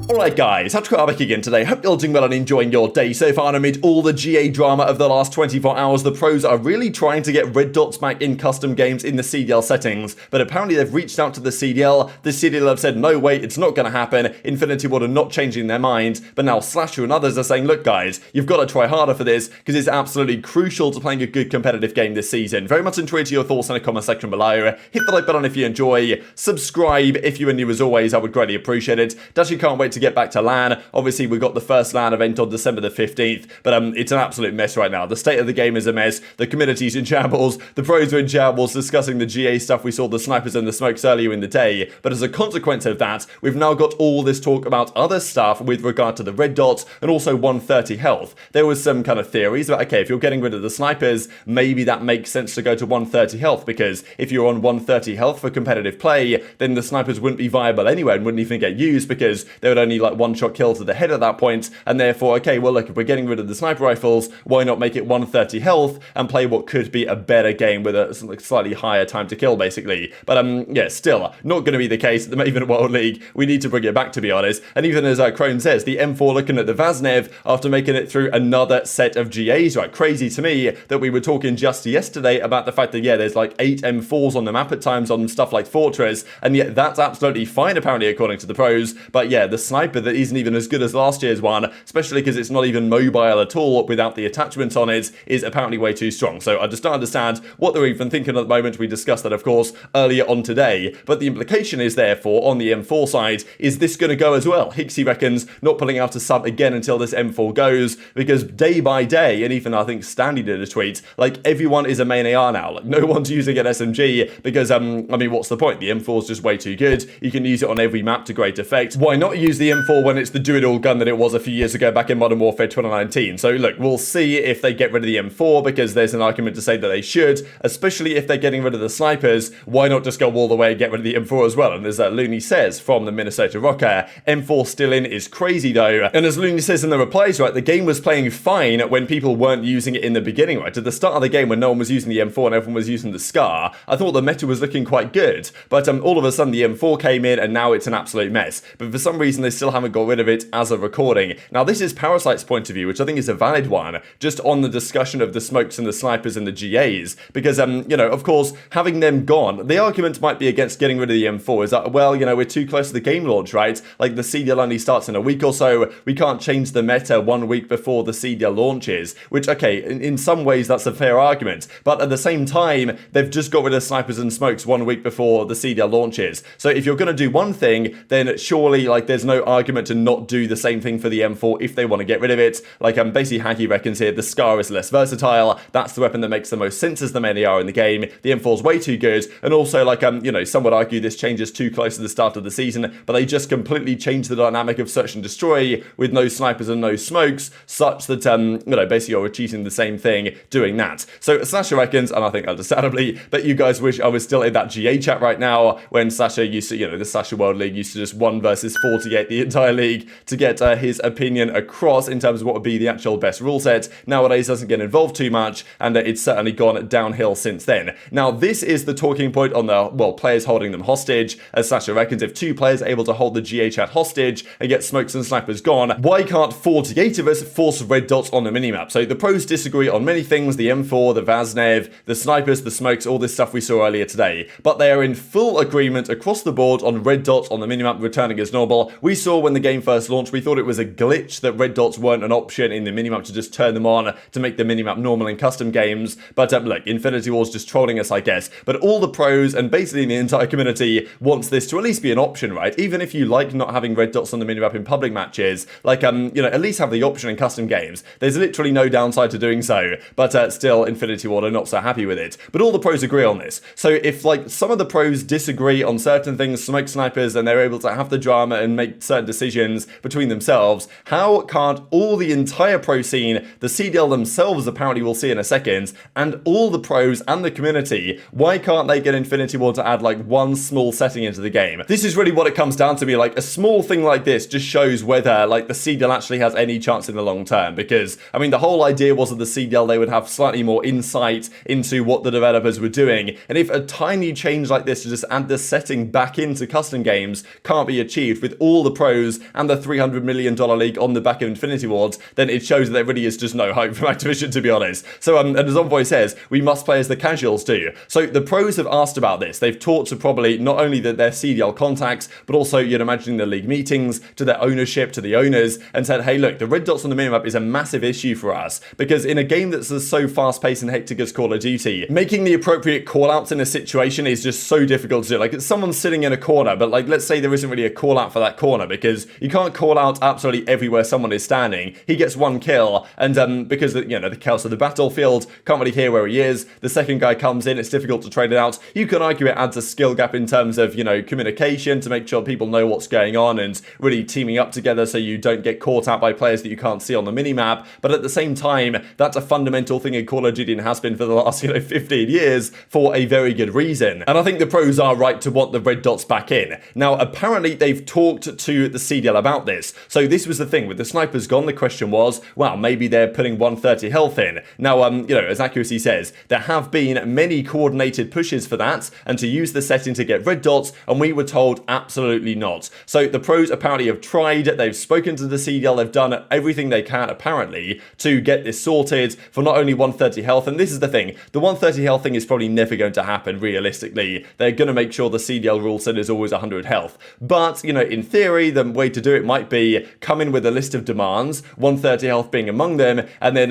Alright guys, TacticalRab again today. Hope you're all doing well and enjoying your day so far. And amid all the GA drama of the last 24 hours, the pros are really trying to get red dots back in custom games in the CDL settings. But apparently they've reached out to the CDL. The CDL have said, no way, it's not going to happen. Infinity Ward are not changing their mind. But now SlasheR and others are saying, look guys, you've got to try harder for this because it's absolutely crucial to playing a good competitive game this season. Very much intrigued to your thoughts in the comment section below. Hit the like button if you enjoy. Subscribe if you are new as always, I would greatly appreciate it. Dashy can't wait to get back to LAN. Obviously, we got the first LAN event on December the 15th, but it's an absolute mess right now. The state of the game is a mess. The community's in shambles. The pros are in shambles discussing the GA stuff. We saw the snipers and the smokes earlier in the day, but as a consequence of that, we've now got all this talk about other stuff with regard to the red dots and also 130 health. There was some kind of theories about, okay, if you're getting rid of the snipers, maybe that makes sense to go to 130 health, because if you're on 130 health for competitive play, then the snipers wouldn't be viable anyway and wouldn't even get used because they would only like one-shot kill to the head at that point, and therefore, okay, well look, if we're getting rid of the sniper rifles, why not make it 130 health and play what could be a better game with a slightly higher time to kill, basically. But yeah, still, not going to be the case at the Maven World League. We need to bring it back, to be honest. And even as Crone says, the M4 looking at the Vaznev after making it through another set of GAs, right? Crazy to me that we were talking just yesterday about the fact that, yeah, there's like 8 M4s on the map at times on stuff like Fortress, and yet that's absolutely fine, apparently, according to the pros. But yeah, the sniper that isn't even as good as last year's one, especially because it's not even mobile at all without the attachment on it, is apparently way too strong. So I just don't understand what they're even thinking at the moment. We discussed that, of course, earlier on today, but the implication is therefore on the M4 side, is this going to go as well? Hicksy reckons not pulling out a sub again until this M4 goes, because day by day, and even I think Standy did a tweet, like everyone is a main AR now. Like no one's using an SMG because I mean, what's the point? The M4 is just way too good. You can use it on every map to great effect. Why not use the M4 when it's the do-it-all gun that it was a few years ago back in Modern Warfare 2019? So look, we'll see if they get rid of the M4, because there's an argument to say that they should, especially if they're getting rid of the snipers. Why not just go all the way and get rid of the M4 as well? And as Looney says from the Minnesota Rokkr, M4 still in is crazy though. And as Looney says in the replies, right, the game was playing fine when people weren't using it in the beginning, right? At the start of the game when no one was using the M4 and everyone was using the SCAR, I thought the meta was looking quite good. But all of a sudden the M4 came in and now it's an absolute mess. But for some reason they still haven't got rid of it as of recording. Now this is Parasite's point of view, which I think is a valid one, just on the discussion of the smokes and the snipers and the GAs, because you know, of course, having them gone, the argument might be against getting rid of the M4 is that, well, you know, we're too close to the game launch, right? Like the CDL only starts in a week or so, we can't change the meta 1 week before the CDL launches, which, okay, in some ways that's a fair argument, but at the same time, they've just got rid of snipers and smokes 1 week before the CDL launches. So if you're going to do one thing, then surely, like, there's no argument to not do the same thing for the M4 if they want to get rid of it. Like, basically, Hacky reckons here, the SCAR is less versatile. That's the weapon that makes the most sense as the main AR in the game. The M4 is way too good. And also, like, you know, some would argue this changes too close to the start of the season, but they just completely changed the dynamic of search and destroy with no snipers and no smokes, such that, you know, basically you're achieving the same thing doing that. So SlasheR reckons, and I think understandably, that you guys wish I was still in that GA chat right now when SlasheR used to, you know, the SlasheR World League used to just 1 versus 48 the entire league to get his opinion across in terms of what would be the actual best rule set. Nowadays doesn't get involved too much, and it's certainly gone downhill since then. Now this is the talking point on the, well, players holding them hostage, as SlasheR reckons if 2 players are able to hold the GA chat hostage and get smokes and snipers gone, why can't 48 of us force red dots on the minimap? So the pros disagree on many things, the M4, the Vaznev, the snipers, the smokes, all this stuff we saw earlier today, but they are in full agreement across the board on red dots on the minimap returning as normal. We saw when the game first launched, we thought it was a glitch that red dots weren't an option in the minimap to just turn them on to make the minimap normal in custom games, but look, Infinity War's just trolling us, I guess. But all the pros and basically the entire community wants this to at least be an option, right? Even if you like not having red dots on the minimap in public matches, like, you know, at least have the option in custom games. There's literally no downside to doing so, but still Infinity Ward are not so happy with it. But all the pros agree on this. So if, like, some of the pros disagree on certain things, smoke snipers, and they're able to have the drama and make certain decisions between themselves, how can't all the entire pro scene, the CDL themselves apparently we'll see in a second, and all the pros and the community, why can't they get Infinity Ward to add like one small setting into the game? This is really what it comes down to me. Like, a small thing like this just shows whether, like, the CDL actually has any chance in the long term, because I mean the whole idea was that the CDL, they would have slightly more insight into what the developers were doing, and if a tiny change like this to just add this setting back into custom games can't be achieved with all the pros and the $300 million league on the back of Infinity Wards, then it shows that there really is just no hope from Activision, to be honest. So, and as Envoy says, we must play as the casuals do. So the pros have asked about this. They've talked to probably not only their CDL contacts, but also, you'd imagine, the league meetings, to their ownership, to the owners, and said, hey, look, the red dots on the minimap is a massive issue for us, because in a game that's so fast-paced and hectic as Call of Duty, making the appropriate call-outs in a situation is just so difficult to do. Like, it's someone sitting in a corner, but like, let's say there isn't really a call-out for that corner, because you can't call out absolutely everywhere someone is standing. He gets one kill, and because, you know, the chaos of the battlefield, can't really hear where he is. The second guy comes in, it's difficult to trade it out. You can argue it adds a skill gap in terms of, you know, communication to make sure people know what's going on and really teaming up together so you don't get caught out by players that you can't see on the minimap. But at the same time, that's a fundamental thing in Call of Duty and has been for the last, 15 years for a very good reason. And I think the pros are right to want the red dots back in. Now, apparently they've talked to the CDL about this. So this was the thing, with the snipers gone, the question was, well, maybe they're putting 130 health in. Now, as Accuracy says, there have been many coordinated pushes for that and to use the setting to get red dots, and we were told absolutely not. So the pros apparently have tried, they've spoken to the CDL, they've done everything they can apparently to get this sorted for not only 130 health, and this is the thing, the 130 health thing is probably never going to happen realistically. They're going to make sure the CDL rule set is always 100 health. But, in theory, the way to do it might be come in with a list of demands, 130 health being among them, and then,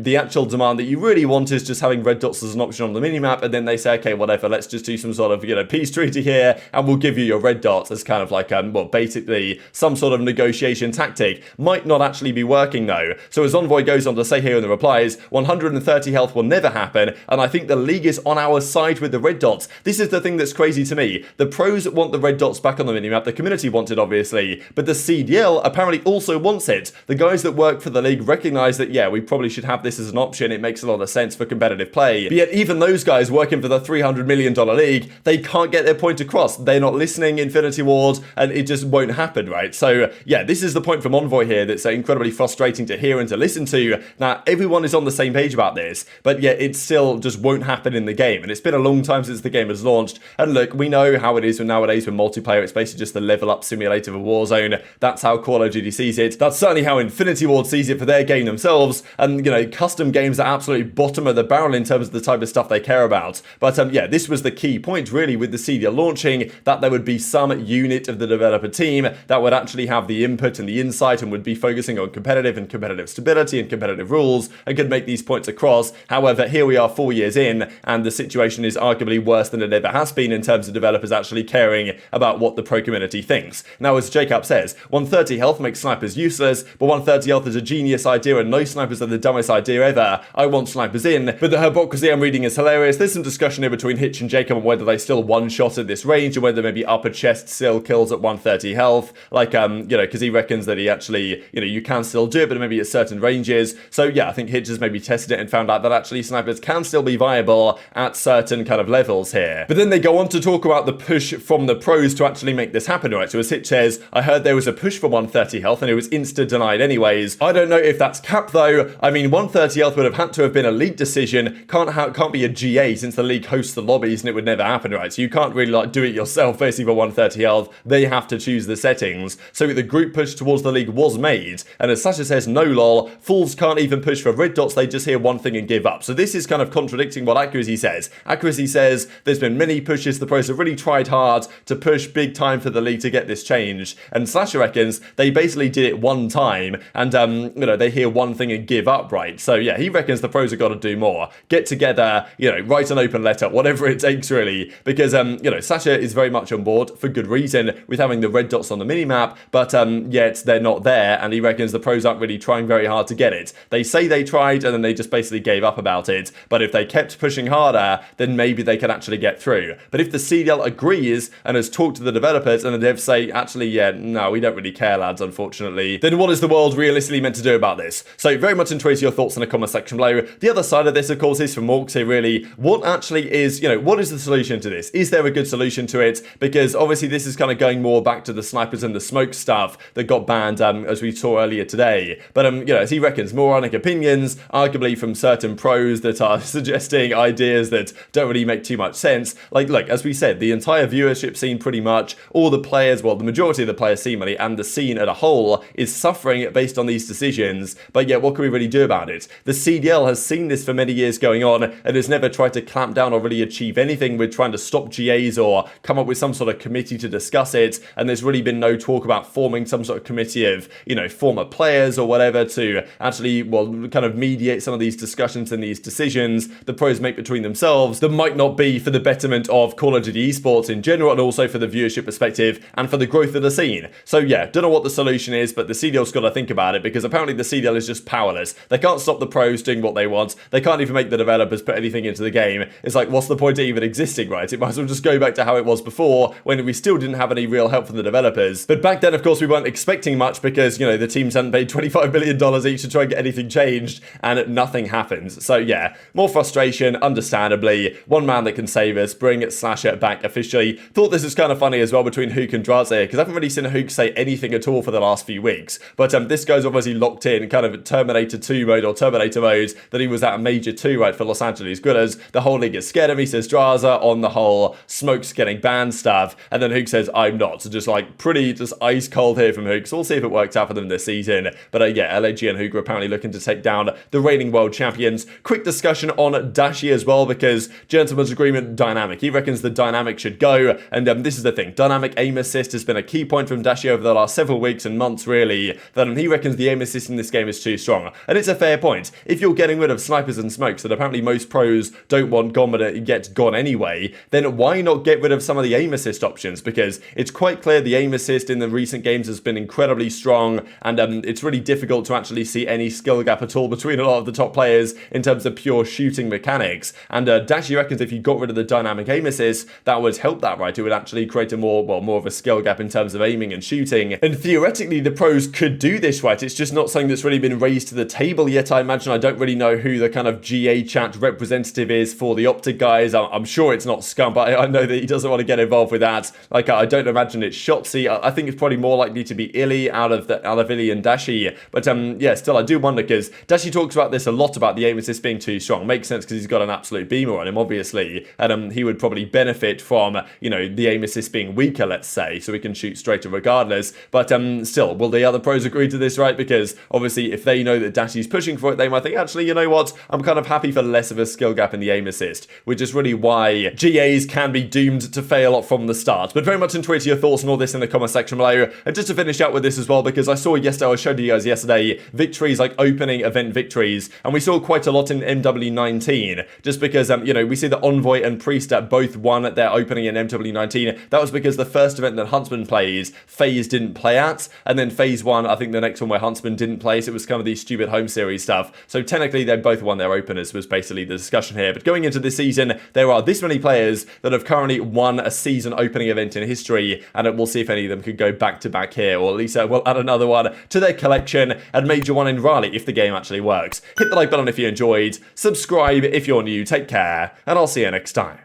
the actual demand that you really want is just having red dots as an option on the minimap, and then they say, okay, whatever, let's just do some sort of, peace treaty here, and we'll give you your red dots as kind of like, basically some sort of negotiation tactic. Might not actually be working though. So as Envoy goes on to say here in the replies, 130 health will never happen, and I think the league is on our side with the red dots. This is the thing that's crazy to me. The pros want the red dots back on the minimap, the community wants it obviously, but the CDL apparently also wants it. The guys that work for the league recognize that, yeah, we probably should have this as an option, it makes a lot of sense for competitive play. But yet even those guys working for the $300 million league, they can't get their point across. They're not listening, Infinity Ward, and it just won't happen, right? So yeah, this is the point from Envoy here that's incredibly frustrating to hear and to listen to. Now, everyone is on the same page about this, but yet it still just won't happen in the game. And it's been a long time since the game has launched. And look, we know how it is nowadays with multiplayer. It's basically just the level up simulator of a Warzone. That's how Call of Duty sees it. That's certainly how Infinity Ward sees it for their game themselves. And, custom games are absolutely bottom of the barrel in terms of the type of stuff they care about. But yeah, this was the key point really with the CDL launching, that there would be some unit of the developer team that would actually have the input and the insight and would be focusing on competitive stability and competitive rules and could make these points across. However, here we are 4 years in, and the situation is arguably worse than it ever has been in terms of developers actually caring about what the pro community thinks. Now, as Jacob says, 130 health makes snipers useless, but 130 health is a genius idea and no snipers are the dumbest idea ever. I want snipers in, but the hypocrisy I'm reading is hilarious. There's some discussion here between Hitch and Jacob on whether they still one-shot at this range or whether maybe upper chest still kills at 130 health, like, because he reckons that he actually, you can still do it, but maybe at certain ranges. So yeah, I think Hitch has maybe tested it and found out that actually snipers can still be viable at certain kind of levels here. But then they go on to talk about the push from the pros to actually make this happen, right? So as Hitch says, I heard there was a push for 130 health and it was insta-denied anyways. I don't know if that's cap though. I mean, 130 health would have had to have been a league decision. Can't be a GA since the league hosts the lobbies and it would never happen, right? So you can't really do it yourself basically for 130 health. They have to choose the settings. So the group push towards the league was made. And as SlasheR says, no lol, fools can't even push for red dots, they just hear one thing and give up. So this is kind of contradicting what Accuracy says. Accuracy says there's been many pushes, the pros have really tried hard to push big time for the league to get this changed. And SlasheR reckons they basically did it one time and, they hear one thing and give up, right? So yeah, he reckons the pros have got to do more. Get together, write an open letter, whatever it takes really. Because, SlasheR is very much on board for good reason with having the red dots on the minimap, but yet they're not there, and he reckons the pros aren't really trying very hard to get it. They say they tried and then they just basically gave up about it, but if they kept pushing harder, then maybe they could actually get through. But if the CDL agrees and has talked to the developers and the devs say, actually, yeah, no, we don't really care, lads, unfortunately, then what is the world realistically meant to do about this? So very much interested your thoughts in the comment section below. The other side of this, of course, is from Morks here, really. What actually is, what is the solution to this? Is there a good solution to it? Because obviously this is kind of going more back to the snipers and the smoke stuff that got banned, as we saw earlier today. But, as he reckons, moronic opinions, arguably from certain pros that are suggesting ideas that don't really make too much sense. Like, look, as we said, the entire viewership scene pretty much, all the players, well, the majority of majority of the player seemingly and the scene as a whole is suffering based on these decisions. But yeah, what can we really do about it? The CDL has seen this for many years going on and has never tried to clamp down or really achieve anything with trying to stop GAs or come up with some sort of committee to discuss it. And there's really been no talk about forming some sort of committee of, you know, former players or whatever to actually, well, kind of mediate some of these discussions and these decisions the pros make between themselves that might not be for the betterment of Call of Duty esports in general, and also for the viewership perspective and for the growth of the scene. So yeah, don't know what the solution is, but the CDL's got to think about it, because apparently the CDL is just powerless. They can't stop the pros doing what they want. They can't even make the developers put anything into the game. It's like, what's the point of even existing, right? It might as well just go back to how it was before, when we still didn't have any real help from the developers. But back then, of course, we weren't expecting much because, you know, the teams hadn't paid $25 million each to try and get anything changed, and nothing happens. So yeah, more frustration, understandably. One man that can save us, bring SlasheR back officially. Thought this was kind of funny as well between Huke and Drazah, because I haven't really seen Huke say anything at all for the last few weeks. But this guy's obviously locked in kind of Terminator 2 mode or Terminator mode that he was at Major 2, right, for Los Angeles Guerrillas. The whole league is scared of me, says Drazah, on the whole Smoke's getting banned stuff. And then Huke says, I'm not. So just like pretty just ice cold here from Huke. So we'll see if it works out for them this season. But yeah, LAG and Huke are apparently looking to take down the reigning world champions. Quick discussion on Dashy as well, because gentleman's agreement dynamic. He reckons the dynamic should go, and this is the thing. Dynamic aim assist has been a key point from Dashy over the last several weeks and months, really, that he reckons the aim assist in this game is too strong. And it's a fair point. If you're getting rid of snipers and smokes that apparently most pros don't want gone, but it gets gone anyway, then why not get rid of some of the aim assist options? Because it's quite clear the aim assist in the recent games has been incredibly strong, and it's really difficult to actually see any skill gap at all between a lot of the top players in terms of pure shooting mechanics. And Dashy reckons if you got rid of the dynamic aim assist, that would help that, right? It would actually create a more of a skill gap in terms of aiming and shooting. And theoretically, the pros could do this, right? It's just not something that's really been raised to the table yet, I imagine. I don't really know who the kind of GA chat representative is for the OpTic guys. I'm sure it's not Scump. I know that he doesn't want to get involved with that. Like, I don't imagine it's Shotzzy. I think it's probably more likely to be iLLeY out of iLLeY and Dashy. But yeah, still, I do wonder, because Dashy talks about this a lot, about the aim assist being too strong. Makes sense, because he's got an absolute beamer on him, obviously. And he would probably benefit from, you know, the aim assist being weaker, let's say, so he can shoot straighter regardless. But still, will the other pros agree to this, right? Because obviously, if they know that Dashy's pushing for it, they might think, actually, you know what? I'm kind of happy for less of a skill gap in the aim assist, which is really why GAs can be doomed to fail from the start. But very much enjoy your thoughts on all this in the comment section below. And just to finish out with this as well, because I saw yesterday, I showed you guys yesterday, victories, like opening event victories, and we saw quite a lot in MW19, just because, you know, we see that Envoy and Priest both won at their opening in MW19. That was because the first event that Huntsman plays, FaZe didn't play at, and then FaZe won, I think, the next one where Huntsman didn't play, so it was kind of these stupid home series stuff. So technically, they both won their openers, was basically the discussion here. But going into this season, there are this many players that have currently won a season opening event in history, and we'll see if any of them could go back to back here, or at least we'll add another one to their collection and major one in Raleigh if the game actually works. Hit the like button if you enjoyed, subscribe if you're new, take care, and I'll see you next time.